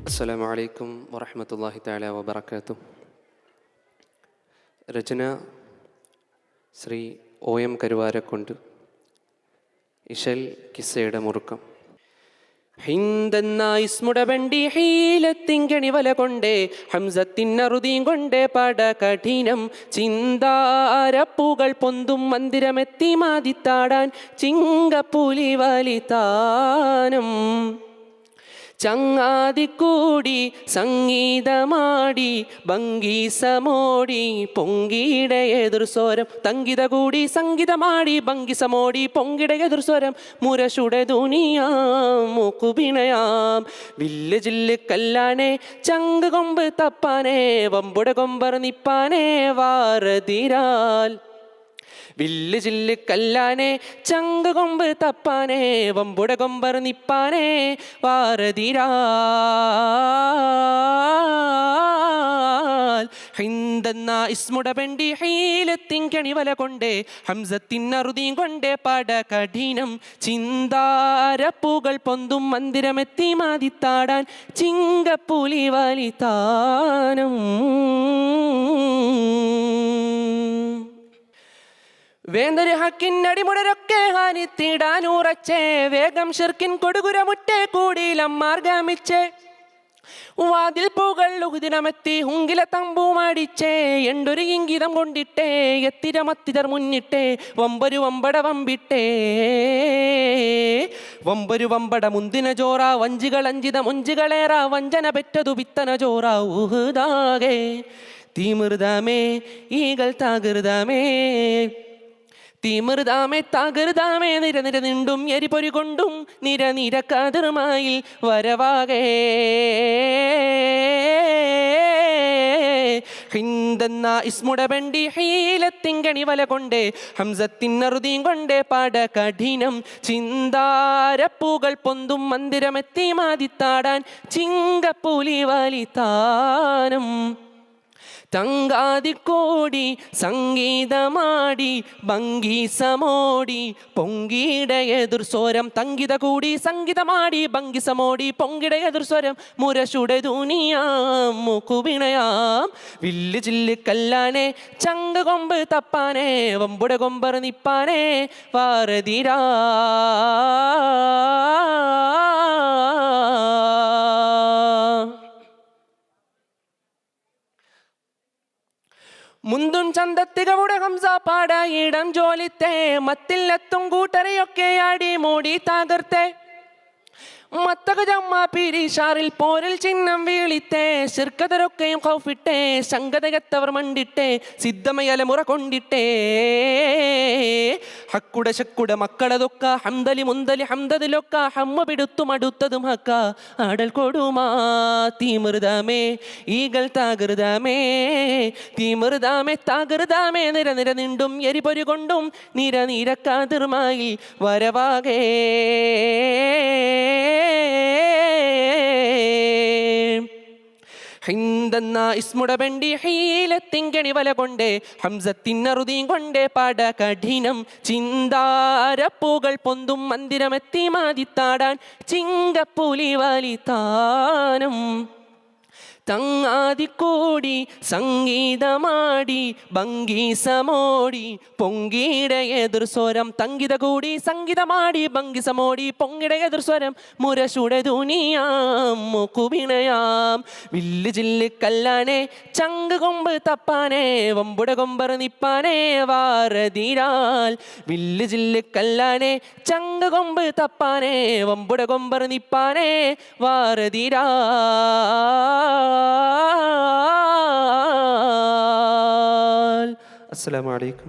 അസ്സലാമു അലൈക്കും വറഹ്മത്തുള്ളാഹി തആല വബറകാതുഹു. രചന ശ്രീ OM കരുവാരക്കുണ്ട്. ഇശൽ കിസ്സയുടെ മുറുക്കം. ഹിന്ദെന്ന ഇസ്മുട ബണ്ടി ഹീലത്തിങ്കണി വല കൊണ്ടേ ഹംസത്തിനറുതിയും കൊണ്ടേ പട കഠിനം ചിന്താരപ്പുകൾ പൊന്തും മന്ദിരമെത്തി മാതിത്താടാൻ ചിങ്കപ്പുലി വലിത്താനം ചങ്ങാതിക്കൂടി സംഗീതമാടി ഭംഗീസമോടി പൊങ്കിട എതിർസ്വരം തങ്കിത കൂടി സംഗീതമാടി ഭംഗിസമോടി പൊങ്കിട എതിർസ്വരം മുരശുടെ ദുനിയാം മൂക്കുപിണയാം വില്ല് ജില്ല് കല്ലാനെ ചങ്ക് കൊമ്പ് തപ്പാനേ വമ്പുട കൊമ്പർ നിപ്പാനേ വാരതിരാൽ വില്ല് ജില്ല് കല്ലാനെ ചങ്ക് കൊമ്പ് തപ്പാനേ വമ്പുട കൊമ്പർ നിപ്പാനേ വാരതിരാൽ ഹിന്ദെന്ന ഇസ്മുട ബണ്ടി ഹീലത്തിങ്കണി വല കൊണ്ടേ ഹംസത്തിനറുതിയും കൊണ്ടേ പട കഠിനം ചിന്താരപ്പുകൾ പൊന്തും മന്ദിരമെത്തി മാതിത്താടാൻ ചിങ്കപ്പുലി വലിത്താനം വേന്തൊരു ഹക്കിനടിമുടരൊക്കെ ഹാനിത്തിടാനുറച്ചേ വേഗം ഷിർക്കിൻ കൊടുകുരമുറ്റേ കൂടിയിലം മാർഗമിച്ചേ വാതിൽ പൂകൾ ഉഹുദിനമെത്തി ഹുങ്കില തമ്പുമാടിച്ചേ എണ്ടൊരു ഇംഗിതം കൊണ്ടിട്ടേ എത്തിരമത്തിതർ മുന്നിട്ടേ വമ്പൊരു വമ്പട വമ്പിട്ടേ വമ്പൊരു വമ്പട മുന്തിന ചോറ വഞ്ചികൾ അഞ്ചിത മുഞ്ചികളേറ വഞ്ചന പെറ്റതു പിത്തന ചോറ ഉഹുദാകെ തീമൃതമേ ഈകൾ താകൃതമേ തീമൃതാമേ താകൃതാമേ നിര നിര നിണ്ടും എരിപൊരി കൊണ്ടും നിര നിര കതിർമായിൽ വരവാകേ ഹിന്ദെന്ന ഇസ്മുട ബണ്ടി ഹീലത്തിങ്കണി വല കൊണ്ടേ ഹംസത്തിനറുതിയും കൊണ്ടേ പട കഠിനം ചിന്താരപ്പുകൾ പൊന്തും മന്ദിരമെത്തി മാതിത്താടാൻ ചിങ്കപ്പുലി വലിത്താനം തങ്കാതിക്കോടി സംഗീതമാടി ഭംഗീസമോടി പൊങ്കിട എതിർസ്വരം തങ്കിത കൂടി സംഗീതമാടി ഭംഗിസമോടി പൊങ്കിട എതിർസ്വരം മുരശുടെ ദുനിയാം മൂക്കുപിണയാം വില്ല് ജില്ല് കല്ലാനെ ചങ്ക് കൊമ്പ് തപ്പാനേ വമ്പുട കൊമ്പർ നിപ്പാനേ വാരതിരാ മുന്തും ചന്തത്തികവുടെ ഹംസ പാടായിടം ജോലിത്തേ മത്തില്ലെത്തും കൂട്ടരെയൊക്കെ ആടി മൂടി തകർത്തേ മത്തകജമ്മ പിരിഷാറിൽ പോരിൽ ചിഹ്നം വീളിത്തേ ശിർക്കതരൊക്കെയും കൗഫിട്ടേ ശങ്കതകത്തവർ മണ്ടിട്ടേ സിദ്ധമയലമുറ കൊണ്ടിട്ടേ ഹക്കുട ശക്കുട മക്കളതൊക്ക ഹംദലി മുന്തലി ഹംദതിലൊക്ക ഹമ്മ പിടുത്തും അടുത്തതും ഹക്ക ആടൽ കൊടുമാ തീമൃതമേ ഈകൾ താകൃതമേ തീമൃതാമേ താകൃതാമേ നിര നിര നിണ്ടും എരിപൊരി കൊണ്ടും നിര നിര കതിർമായി വരവാകേ ഹിന്ദെന്ന ഇസ്മുട ബണ്ടി ഹീലത്തിങ്കണി വല കൊണ്ടേ ഹംസത്തിനറുതിയും കൊണ്ടേ പട കഠിനം ചിന്താരപ്പുകൾ പൊന്തും മന്ദിരമെത്തി മാതിത്താടാൻ ചിങ്കപ്പുലി വലിത്താനം തങ്ങാതിക്കൂടി സംഗീതമാടി ഭംഗീസമോടി പൊങ്കിട എതിർസ്വരം തങ്കിത കൂടി സംഗീതമാടി ഭംഗിസമോടി പൊങ്കിട എതിർസ്വരം മുരശുടെ ദുനിയാം മൂക്കുപിണയാം വില്ല് ജില്ല് കല്ലാനെ ചങ്ക് കൊമ്പ് തപ്പാനേ വമ്പുട കൊമ്പർ നിപ്പാനേ വാരതിരാൽ വില്ല് ജില്ല് കല്ലാനെ ചങ്ക് കൊമ്പ് തപ്പാനേ വമ്പുട കൊമ്പർ നിപ്പാനേ വാരതിരാ السلام عليكم.